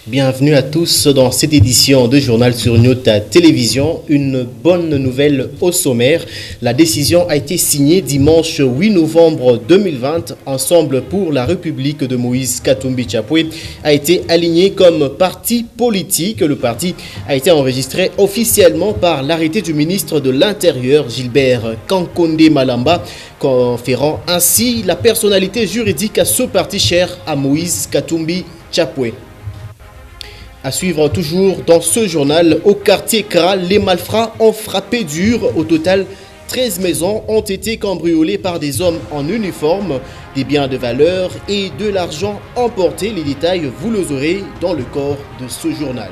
Bienvenue à tous dans cette édition de Journal sur Nyota Télévision. Une bonne nouvelle au sommaire. La décision a été signée dimanche 8 novembre 2020. Ensemble pour la République de Moïse Katumbi Chapwe a été aligné comme parti politique. Le parti a été enregistré officiellement par l'arrêté du ministre de l'Intérieur Gilbert Kankonde Malamba, conférant ainsi la personnalité juridique à ce parti cher à Moïse Katumbi Chapwe. À suivre toujours dans ce journal, au quartier Kral, les malfrats ont frappé dur. Au total, 13 maisons ont été cambriolées par des hommes en uniforme, des biens de valeur et de l'argent emporté. Les détails, vous les aurez dans le corps de ce journal.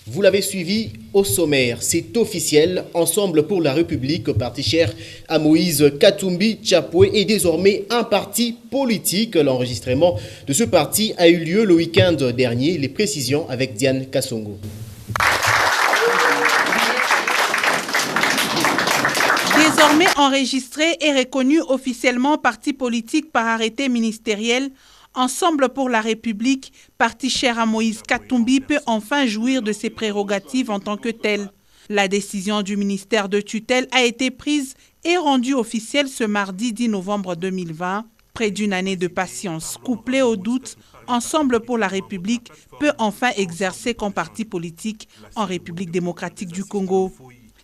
Vous l'avez suivi au sommaire, c'est officiel. Ensemble pour la République, parti cher à Moïse Katumbi Chapwe est désormais un parti politique. L'enregistrement de ce parti a eu lieu le week-end dernier. Les précisions avec Diane Kassongo. Désormais enregistré et reconnu officiellement parti politique par arrêté ministériel, Ensemble pour la République, parti cher à Moïse Katumbi, peut enfin jouir de ses prérogatives en tant que tel. La décision du ministère de tutelle a été prise et rendue officielle ce mardi 10 novembre 2020. Près d'une année de patience, couplée au doute, Ensemble pour la République peut enfin exercer comme parti politique en République démocratique du Congo.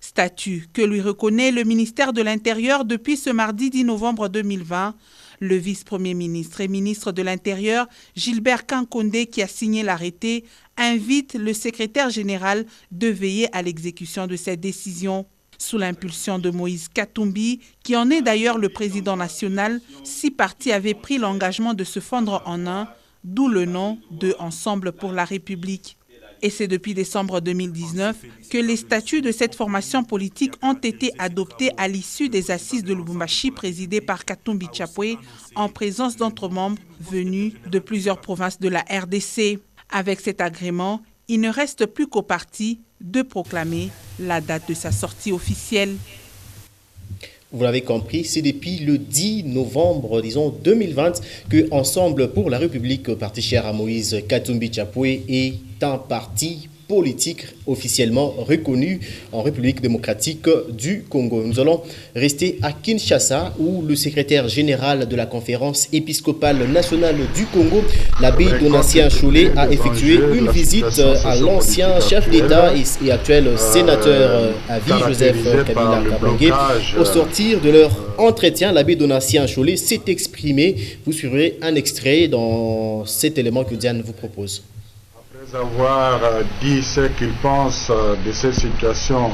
Statut que lui reconnaît le ministère de l'Intérieur depuis ce mardi 10 novembre 2020. Le vice-premier ministre et ministre de l'Intérieur, Gilbert Kankonde, qui a signé l'arrêté, invite le secrétaire général de veiller à l'exécution de cette décision. Sous l'impulsion de Moïse Katumbi, qui en est d'ailleurs le président national, 6 partis avaient pris l'engagement de se fondre en un, d'où le nom de Ensemble pour la République. Et c'est depuis décembre 2019 que les statuts de cette formation politique ont été adoptés à l'issue des assises de Lubumbashi présidées par Katumbi Chapwe en présence d'autres membres venus de plusieurs provinces de la RDC. Avec cet agrément, il ne reste plus qu'au parti de proclamer la date de sa sortie officielle. Vous l'avez compris, c'est depuis le 10 novembre, 2020, que Ensemble pour la République, parti cher à Moïse Katumbi Chapwe, est un parti politique officiellement reconnu en République démocratique du Congo. Nous allons rester à Kinshasa où le secrétaire général de la conférence épiscopale nationale du Congo, l'abbé Donatien Cholet, a effectué une visite à l'ancien chef d'État et actuel sénateur à vie, Joseph Kabila Kabange. Au sortir de leur entretien, l'abbé Donatien Cholet s'est exprimé. Vous suivrez un extrait dans cet élément que Diane vous propose. Avoir dit ce qu'il pense de cette situation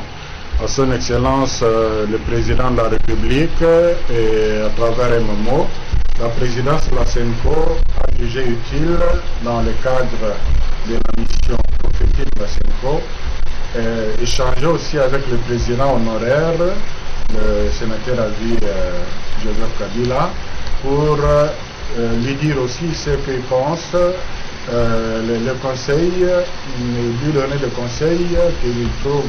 à son Excellence le Président de la République et à travers MMO, la présidence de la CENCO a jugé utile dans le cadre de la mission prophétique de la CENCO échanger aussi avec le président honoraire, le sénateur à vie Joseph Kabila, pour lui dire aussi ce qu'il pense. Le conseil, lui donner le conseil qu'il trouve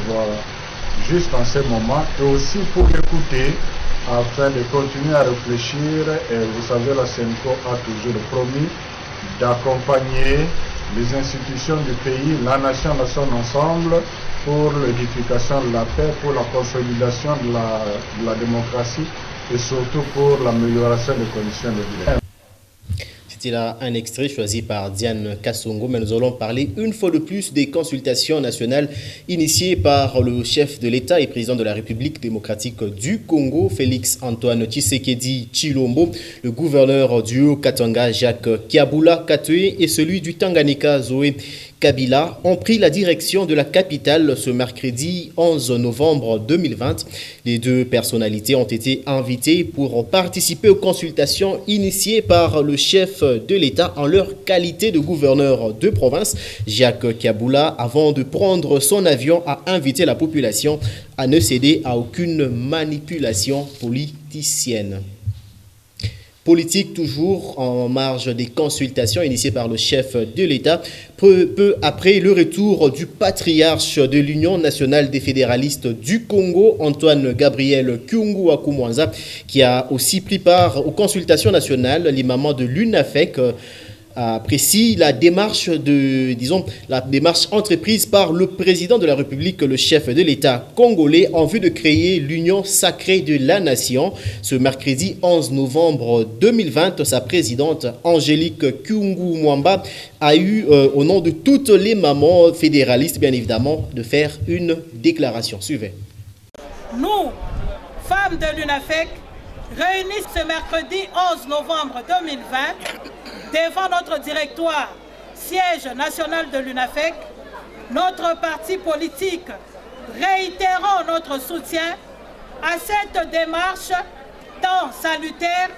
juste en ce moment et aussi pour l'écouter afin de continuer à réfléchir. Et vous savez, la CENCO a toujours promis d'accompagner les institutions du pays, la nation dans son ensemble pour l'édification de la paix, pour la consolidation de la démocratie et surtout pour l'amélioration des conditions de vie. C'était là un extrait choisi par Diane Kassongo, mais nous allons parler une fois de plus des consultations nationales initiées par le chef de l'État et président de la République démocratique du Congo, Félix Antoine Tshisekedi Tshilombo, le gouverneur du Haut-Katanga, Jacques Kiabula Katwe, et celui du Tanganyika, Zoé Kabila, ont pris la direction de la capitale ce mercredi 11 novembre 2020. Les deux personnalités ont été invitées pour participer aux consultations initiées par le chef de l'État en leur qualité de gouverneur de province. Jacques Kiabula, avant de prendre son avion, a invité la population à ne céder à aucune manipulation politicienne. Politique toujours en marge des consultations initiées par le chef de l'État, peu après le retour du patriarche de l'Union nationale des fédéralistes du Congo, Antoine Gabriel Kyungu Akumwanza, qui a aussi pris part aux consultations nationales. Les mamans de l'UNAFEC apprécie la démarche entreprise par le président de la République, le chef de l'État congolais, en vue de créer l'Union sacrée de la nation. Ce mercredi 11 novembre 2020, sa présidente Angélique Kyungu Mwamba a eu, au nom de toutes les mamans fédéralistes, bien évidemment, de faire une déclaration. Suivez. Nous, femmes de l'UNAFEC, réunis ce mercredi 11 novembre 2020 devant notre directoire, siège national de l'UNAFEC, notre parti politique, réitérant notre soutien à cette démarche tant salutaire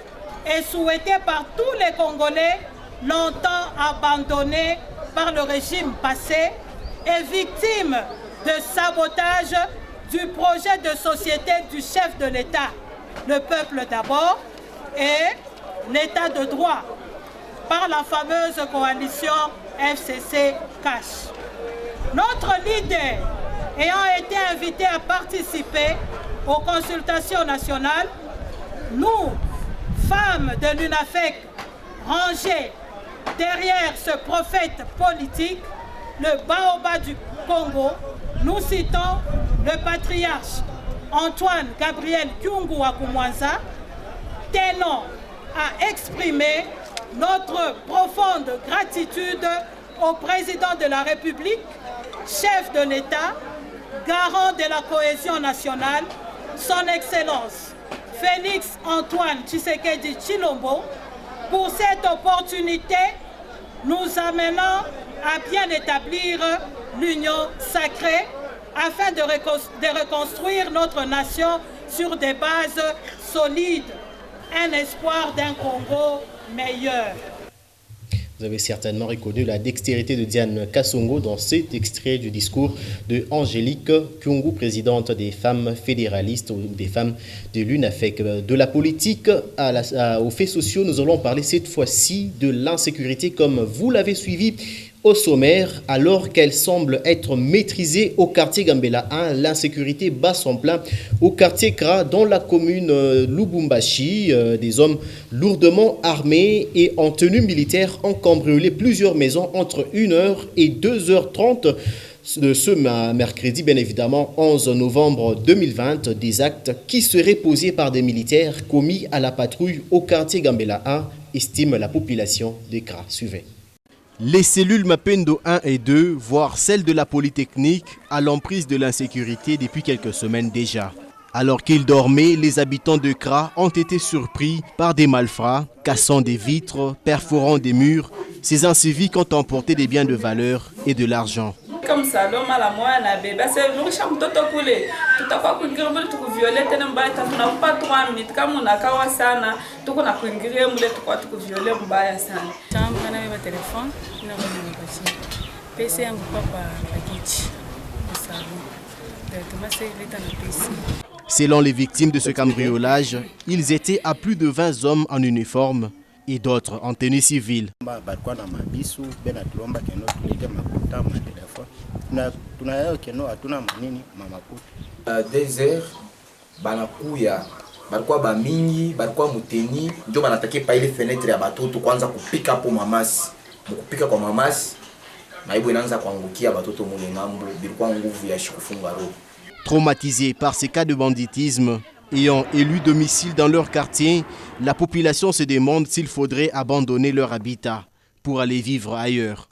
et souhaitée par tous les Congolais longtemps abandonnés par le régime passé et victimes de sabotage du projet de société du chef de l'État, le peuple d'abord, et l'État de droit, par la fameuse coalition FCC-CACH. Notre leader ayant été invité à participer aux consultations nationales, nous, femmes de l'UNAFEC, rangées derrière ce prophète politique, le Baoba du Congo, nous citons le patriarche Antoine Gabriel Kyungu Akumwanza, tenons à exprimer notre profonde gratitude au président de la République, chef de l'État, garant de la cohésion nationale, son Excellence Félix Antoine Tshisekedi Tshilombo, pour cette opportunité nous amenant à bien établir l'union sacrée afin de reconstruire notre nation sur des bases solides, un espoir d'un Congo meilleur. Vous avez certainement reconnu la dextérité de Diane Kassongo dans cet extrait du discours de Angélique Kyungu, présidente des femmes fédéralistes ou des femmes de l'UNAFEC. De la politique aux faits sociaux, nous allons parler cette fois-ci de l'insécurité comme vous l'avez suivi au sommaire. Alors qu'elle semble être maîtrisée au quartier Gambela 1, l'insécurité bat son plein au quartier Kra dans la commune Lubumbashi. Des hommes lourdement armés et en tenue militaire ont cambriolé plusieurs maisons entre 1h et 2h30 de ce mercredi, bien évidemment 11 novembre 2020. Des actes qui seraient posés par des militaires commis à la patrouille au quartier Gambela 1, estime la population de Kra. Suivez. Les cellules Mapendo 1 et 2, voire celles de la Polytechnique, à l'emprise de l'insécurité depuis quelques semaines déjà. Alors qu'ils dormaient, les habitants de Kra ont été surpris par des malfrats, cassant des vitres, perforant des murs. Ces inciviques ont emporté des biens de valeur et de l'argent. Comme ça, l'homme à la moyenne, c'est nous sommes tout à couler. Tout à coup, nous avons tout violé, nous n'avons pas 3 minutes. Comme on a Kawasana, tout on a pris un gré, nous avons tout violé, nous avons Bayasana. Chambre, on a eu un téléphone, nous avons eu un PC. PC, on ne peut pas package. Selon les victimes de ce cambriolage, ils étaient à plus de 20 hommes en uniforme et d'autres en tenue civile. Des heures, banakuya balikuwa bamingi balikuwa muteni ndio banatake pa ile fenêtre ya batoto kwanza kupika po mamasi mukupika kwa mamasi maibu inaanza kuangukia batoto mule ngambo bilikuwa nguvu ya shikufunga roho. Traumatisés par ces cas de banditisme, ayant élu domicile dans leur quartier, la population se demande s'il faudrait abandonner leur habitat pour aller vivre ailleurs.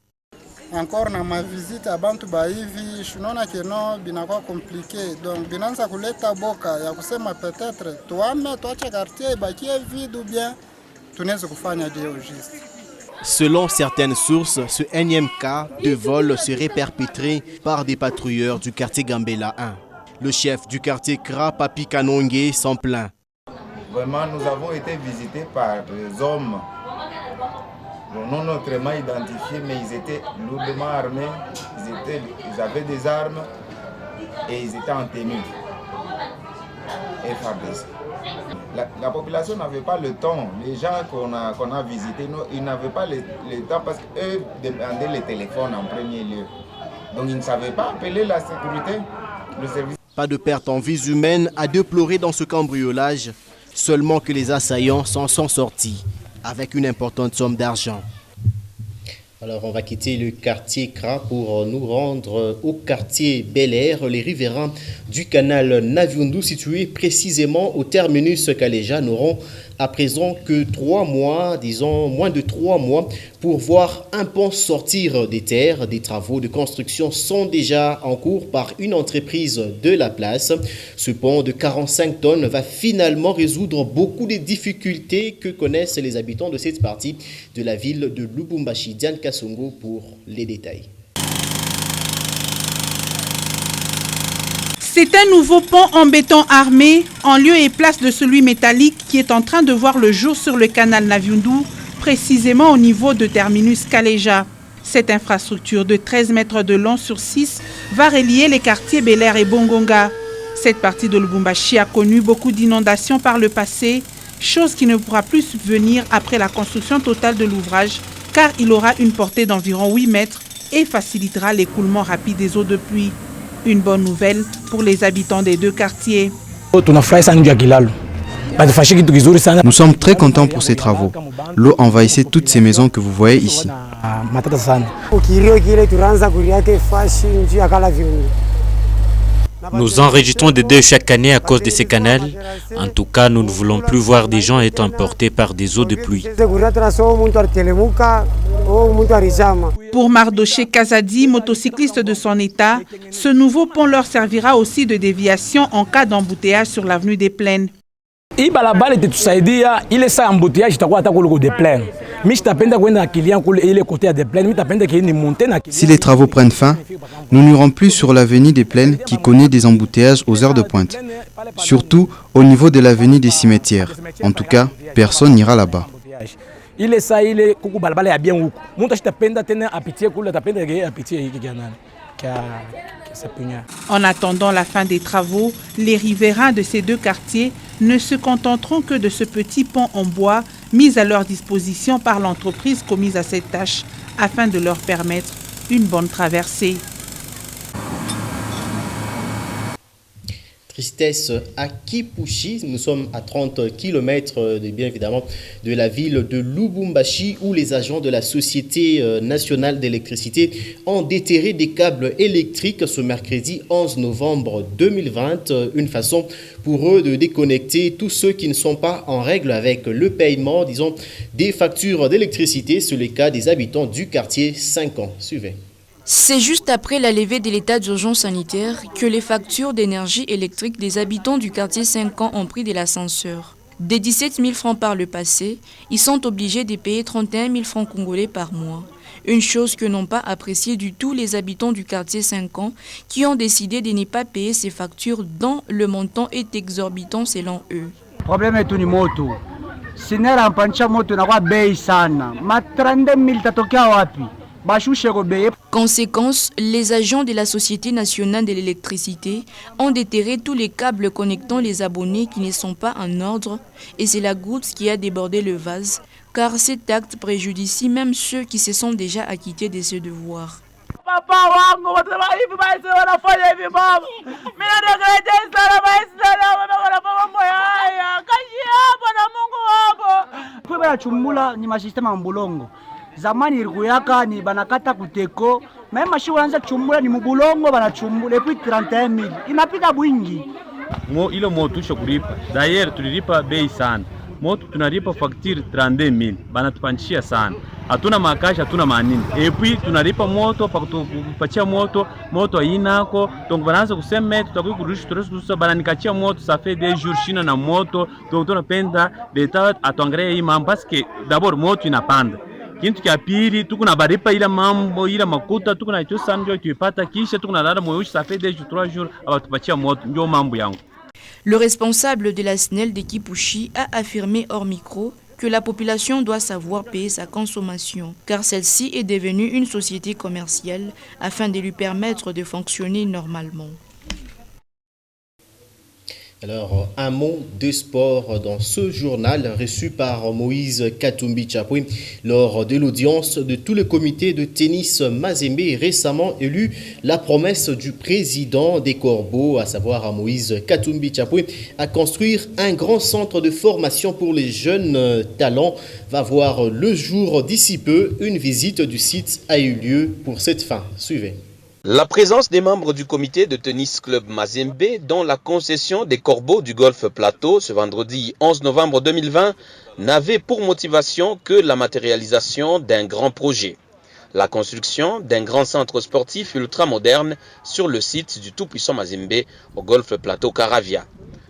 Encore dans ma visite à Bantu Baivi, je n'ai que non, binakuwa compliqué. Donc binanza kuleta boka ya kusema peut-être tuame tuache quartier bakie vide ou bien tunaweza kufanya dio juste. Selon certaines sources, ce énième cas de vol serait perpétré par des patrouilleurs du quartier Gambela 1. Le chef du quartier Kra, Papi Kanonge, s'en plaint. Vraiment, nous avons été visités par des hommes non autrement identifiés, mais ils étaient lourdement armés, ils avaient des armes et ils étaient en tenue. Et Fabrice. La population n'avait pas le temps. Les gens qu'on a visités, ils n'avaient pas le temps parce qu'eux demandaient les téléphones en premier lieu. Donc ils ne savaient pas appeler la sécurité, le service. Pas de perte en vies humaines à déplorer dans ce cambriolage, seulement que les assaillants s'en sont sortis avec une importante somme d'argent. Alors, on va quitter le quartier Kra pour nous rendre au quartier Bel Air. Les riverains du canal Naviundu, situé précisément au terminus Kaleja, n'auront à présent que 3 mois, disons moins de 3 mois, pour voir un pont sortir des terres. Des travaux de construction sont déjà en cours par une entreprise de la place. Ce pont de 45 tonnes va finalement résoudre beaucoup des difficultés que connaissent les habitants de cette partie de la ville de Lubumbashi. Diane Kassongo pour les détails. C'est un nouveau pont en béton armé, en lieu et place de celui métallique qui est en train de voir le jour sur le canal Naviundu, précisément au niveau de terminus Kaleja. Cette infrastructure de 13 mètres de long sur 6 va relier les quartiers Bel Air et Bongonga. Cette partie de Lubumbashi a connu beaucoup d'inondations par le passé, chose qui ne pourra plus subvenir après la construction totale de l'ouvrage, car il aura une portée d'environ 8 mètres et facilitera l'écoulement rapide des eaux de pluie. Une bonne nouvelle pour les habitants des 2 quartiers. Nous sommes très contents pour ces travaux. L'eau envahissait toutes ces maisons que vous voyez ici. Nous enregistrons des deuils chaque année à cause de ces canals. En tout cas, nous ne voulons plus voir des gens être emportés par des eaux de pluie. Pour Mardoché Kazadi, motocycliste de son état, ce nouveau pont leur servira aussi de déviation en cas d'embouteillage sur l'avenue des Plaines. Si les travaux prennent fin, nous n'irons plus sur l'avenue des Plaines qui connaît des embouteillages aux heures de pointe. Surtout au niveau de l'avenue des Cimetières. En tout cas, personne n'ira là-bas. En attendant la fin des travaux, les riverains de ces 2 quartiers ne se contenteront que de ce petit pont en bois mis à leur disposition par l'entreprise commise à cette tâche afin de leur permettre une bonne traversée. Tristesse à Kipushi. Nous sommes à 30 km bien évidemment de la ville de Lubumbashi où les agents de la Société nationale d'électricité ont déterré des câbles électriques ce mercredi 11 novembre 2020. Une façon pour eux de déconnecter tous ceux qui ne sont pas en règle avec le paiement, disons, des factures d'électricité. C'est le cas des habitants du quartier 5 ans. Suivez. C'est juste après la levée de l'état d'urgence sanitaire que les factures d'énergie électrique des habitants du quartier 5 ans ont pris de l'ascenseur. Des 17 000 francs par le passé, ils sont obligés de payer 31 000 francs congolais par mois. Une chose que n'ont pas appréciée du tout les habitants du quartier 5 ans qui ont décidé de ne pas payer ces factures dont le montant est exorbitant selon eux. Le problème est une moto. Si nous avons une moto, nous avons payé ça. Mais 32 000 tatokia wapi? Conséquence, les agents de la Société nationale de l'électricité ont déterré tous les câbles connectant les abonnés qui ne sont pas en ordre et c'est la goutte qui a débordé le vase car cet acte préjudicie même ceux qui se sont déjà acquittés de ce devoir. Zamani ilikuwa ni banakata kuteko, mais mashi wanaanza chumbula ni mubulongo banachumbula et puis 31 000. Inapika bwingi. Ile moto tusha kulipa. D'ailleurs tulilipa bei sana. Moto tunalipa facture 32 000. Banatupandishia sana. Hatuna makashi, hatuna manini. Et puis tunalipa moto pa kutupatia moto hainako. Donc banaanza kusema tutakuwa kurudisha bananikachia moto ça fait des jours shina na moto. Donc tunapenda l'État atuangalie hii mambo parce que d'abord moto inapanda. Kintu kia pili tukuna baripa ila mambo ila makuta tukuna ito sanjo tuipata kisha tukuna lala moyo ça fait 2 jours 3 jours abatupatia moto ndio mambo yangu. Le responsable de la SNEL de Kipushi a affirmé hors micro que la population doit savoir payer sa consommation car celle-ci est devenue une société commerciale afin de lui permettre de fonctionner normalement. Alors, un mot de sport dans ce journal reçu par Moïse Katumbi Chapwe lors de l'audience de tout le comité de tennis Mazembe récemment élu. La promesse du président des Corbeaux, à savoir Moïse Katumbi Chapwe, à construire un grand centre de formation pour les jeunes talents va voir le jour d'ici peu. Une visite du site a eu lieu pour cette fin. Suivez. La présence des membres du comité de tennis club Mazembe, dont la concession des Corbeaux du Golfe Plateau ce vendredi 11 novembre 2020, n'avait pour motivation que la matérialisation d'un grand projet. La construction d'un grand centre sportif ultramoderne sur le site du tout-puissant Mazembe au Golfe Plateau Caravia.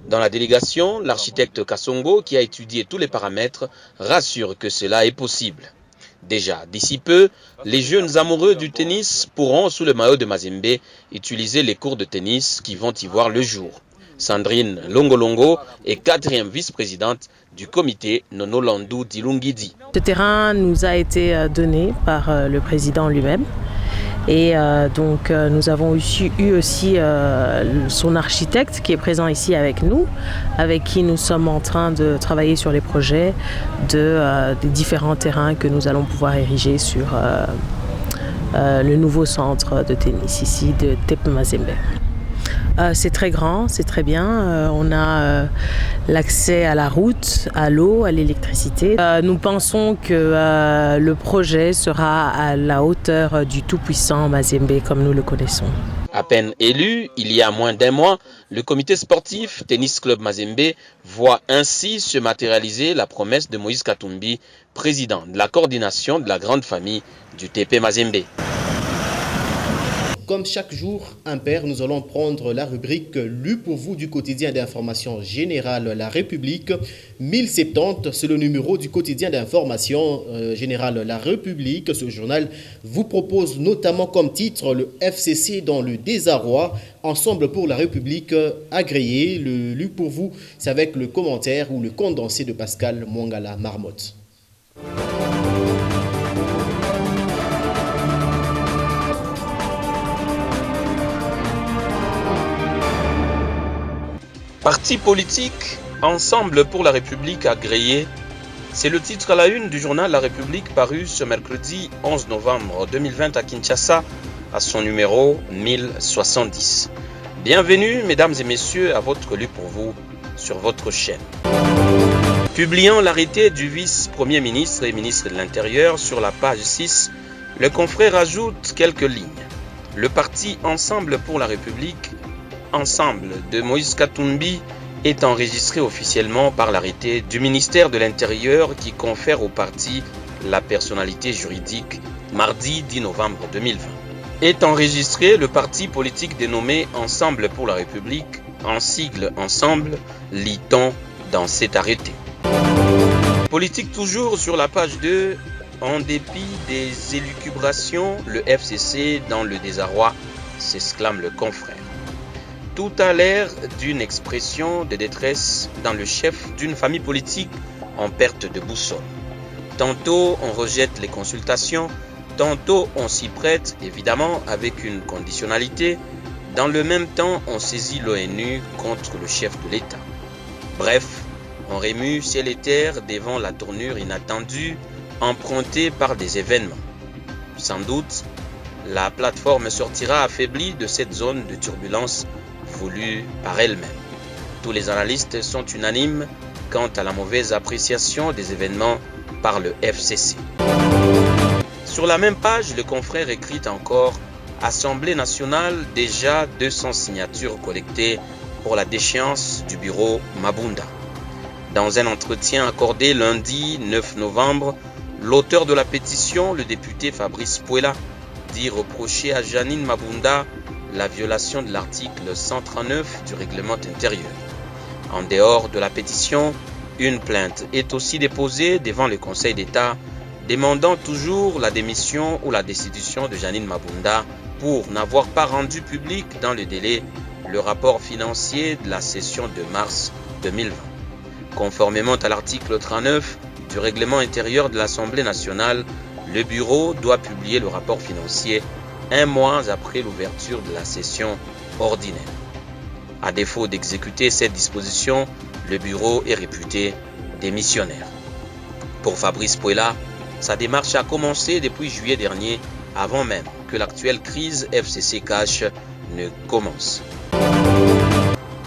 Dans la délégation, l'architecte Kassongo, qui a étudié tous les paramètres, rassure que cela est possible. Déjà, d'ici peu, les jeunes amoureux du tennis pourront, sous le maillot de Mazembe, utiliser les cours de tennis qui vont y voir le jour. Sandrine Longolongo est 4e vice-présidente du comité Nono Landou Dilungidi. Ce terrain nous a été donné par le président lui-même. Et donc nous avons eu aussi son architecte qui est présent ici avec nous, avec qui nous sommes en train de travailler sur les projets des différents terrains que nous allons pouvoir ériger sur le nouveau centre de tennis ici de Tepe Mazembe. C'est très grand, c'est très bien. On a l'accès à la route, à l'eau, à l'électricité. Nous pensons que le projet sera à la hauteur du tout-puissant Mazembe comme nous le connaissons. À peine élu, il y a moins d'un mois, le comité sportif Tennis Club Mazembe voit ainsi se matérialiser la promesse de Moïse Katumbi, président de la coordination de la grande famille du TP Mazembe. Comme chaque jour impair, nous allons prendre la rubrique lue pour vous du quotidien d'information générale La République. 1070, c'est le numéro du quotidien d'information générale La République. Ce journal vous propose notamment comme titre le FCC dans le désarroi, Ensemble pour la République agréé. Le lu pour vous, c'est avec le commentaire ou le condensé de Pascal Mwangala Marmotte. Parti politique, Ensemble pour la République agréé, c'est le titre à la une du journal La République paru ce mercredi 11 novembre 2020 à Kinshasa à son numéro 1070. Bienvenue mesdames et messieurs à votre lu pour vous sur votre chaîne. Publiant l'arrêté du vice-premier ministre et ministre de l'Intérieur sur la page 6, le confrère ajoute quelques lignes. Le parti Ensemble pour la République, Ensemble de Moïse Katumbi, est enregistré officiellement par l'arrêté du ministère de l'Intérieur qui confère au parti la personnalité juridique mardi 10 novembre 2020. Est enregistré le parti politique dénommé Ensemble pour la République, en sigle Ensemble, lit-on dans cet arrêté. Politique toujours sur la page 2, en dépit des élucubrations, le FCC dans le désarroi, s'exclame le confrère. Tout a l'air d'une expression de détresse dans le chef d'une famille politique en perte de boussole. Tantôt on rejette les consultations, tantôt on s'y prête, évidemment avec une conditionnalité. Dans le même temps, on saisit l'ONU contre le chef de l'État. Bref, on remue ciel et terre devant la tournure inattendue empruntée par des événements. Sans doute, la plateforme sortira affaiblie de cette zone de turbulence voulue par elle-même. Tous les analystes sont unanimes quant à la mauvaise appréciation des événements par le FCC. Sur la même page, le confrère écrit encore « Assemblée nationale, déjà 200 signatures collectées pour la déchéance du bureau Mabunda ». Dans un entretien accordé lundi 9 novembre, l'auteur de la pétition, le député Fabrice Puela, dit reprocher à Janine Mabunda la violation de l'article 139 du règlement intérieur. En dehors de la pétition, une plainte est aussi déposée devant le Conseil d'État demandant toujours la démission ou la destitution de Janine Mabunda pour n'avoir pas rendu public dans le délai le rapport financier de la session de mars 2020. Conformément à l'article 39 du règlement intérieur de l'Assemblée nationale, le bureau doit publier le rapport financier un mois après l'ouverture de la session ordinaire. À défaut d'exécuter cette disposition, le bureau est réputé démissionnaire. Pour Fabrice Puela, sa démarche a commencé depuis juillet dernier, avant même que l'actuelle crise FCC Cash ne commence.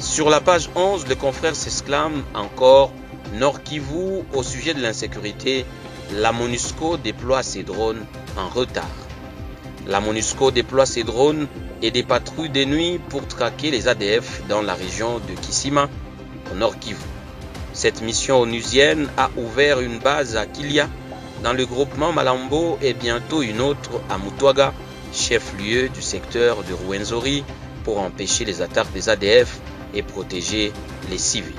Sur la page 11, le confrère s'exclame encore « Nord Kivu, au sujet de l'insécurité, la MONUSCO déploie ses drones en retard ». La MONUSCO déploie ses drones et des patrouilles de nuit pour traquer les ADF dans la région de Kisima, au Nord Kivu. Cette mission onusienne a ouvert une base à Kilia, dans le groupement Malambo, et bientôt une autre à Mutwaga, chef-lieu du secteur de Rwenzori, pour empêcher les attaques des ADF et protéger les civils.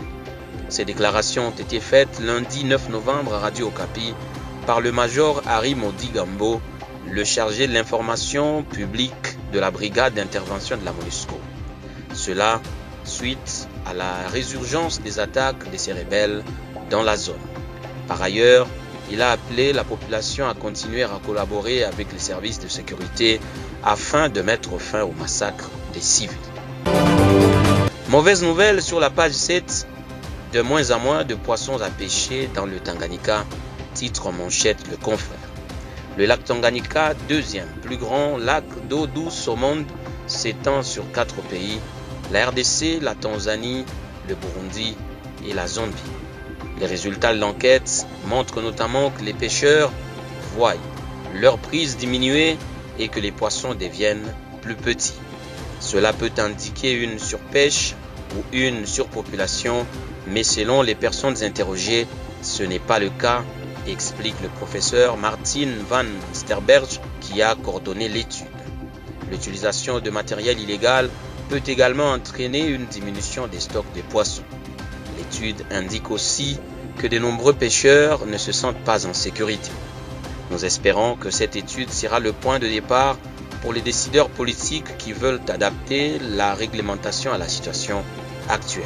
Ces déclarations ont été faites lundi 9 novembre à Radio Okapi par le major Harry Modigambo, le chargé de l'information publique de la brigade d'intervention de la MONUSCO. Cela suite à la résurgence des attaques de ces rebelles dans la zone. Par ailleurs, il a appelé la population à continuer à collaborer avec les services de sécurité afin de mettre fin au massacre des civils. Mauvaise nouvelle sur la page 7, de moins en moins de poissons à pêcher dans le Tanganyika, titre en manchette le confrère. Le lac Tanganyika, deuxième plus grand lac d'eau douce au monde, s'étend sur 4 pays, la RDC, la Tanzanie, le Burundi et la Zambie. Les résultats de l'enquête montrent notamment que les pêcheurs voient leur prise diminuer et que les poissons deviennent plus petits. Cela peut indiquer une surpêche ou une surpopulation, mais selon les personnes interrogées, ce n'est pas le cas, explique le professeur Martin van Sterberg qui a coordonné l'étude. L'utilisation de matériel illégal peut également entraîner une diminution des stocks de poissons. L'étude indique aussi que de nombreux pêcheurs ne se sentent pas en sécurité. Nous espérons que cette étude sera le point de départ pour les décideurs politiques qui veulent adapter la réglementation à la situation actuelle.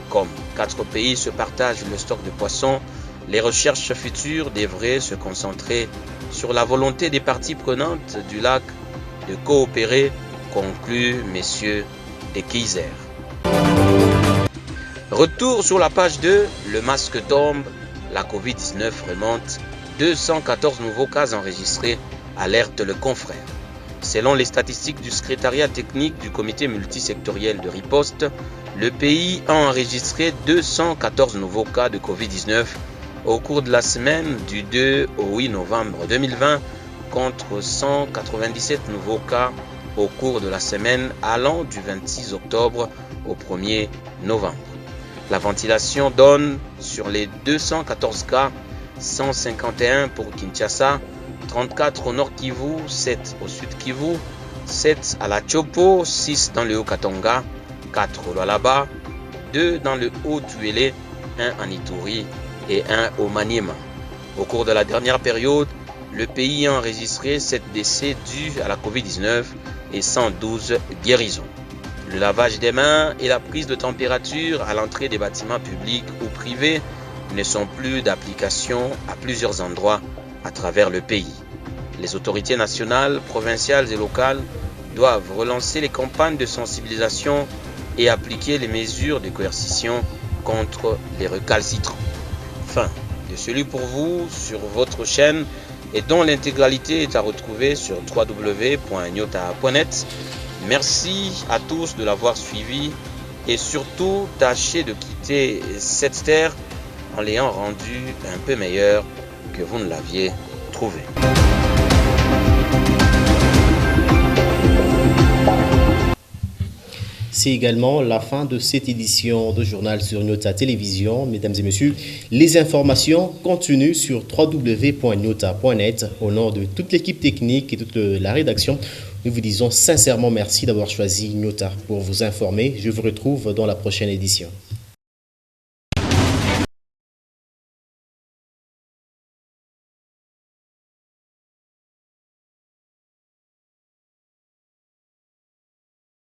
Comme 4 pays se partagent le stock de poissons, les recherches futures devraient se concentrer sur la volonté des parties prenantes du lac de coopérer, conclut messieurs de Keyser. Retour sur la page 2, le masque tombe, la Covid-19 remonte, 214 nouveaux cas enregistrés, alerte le confrère. Selon les statistiques du secrétariat technique du comité multisectoriel de riposte, le pays a enregistré 214 nouveaux cas de Covid-19 au cours de la semaine du 2 au 8 novembre 2020 contre 197 nouveaux cas au cours de la semaine allant du 26 octobre au 1er novembre. La ventilation donne sur les 214 cas, 151 pour Kinshasa, 34 au Nord Kivu, 7 au Sud Kivu, 7 à la Chopo, 6 dans le Haut-Katanga, 4 au Lualaba, 2 dans le Haut-Tuélé, 1 en Ituri et 1 au Maniema. Au cours de la dernière période, le pays a enregistré 7 décès dus à la Covid-19 et 112 guérisons. Le lavage des mains et la prise de température à l'entrée des bâtiments publics ou privés ne sont plus d'application à plusieurs endroits à travers le pays. Les autorités nationales, provinciales et locales doivent relancer les campagnes de sensibilisation et appliquer les mesures de coercition contre les recalcitrants. Fin de celui pour vous sur votre chaîne et dont l'intégralité est à retrouver sur www.nyota.net. Merci à tous de l'avoir suivi et surtout tâchez de quitter cette terre en l'ayant rendu un peu meilleur que vous ne l'aviez trouvé. C'est également la fin de cette édition de Journal sur Nyota Télévision. Mesdames et messieurs, les informations continuent sur www.nyota.net. Au nom de toute l'équipe technique et toute la rédaction, nous vous disons sincèrement merci d'avoir choisi Nyota pour vous informer. Je vous retrouve dans la prochaine édition.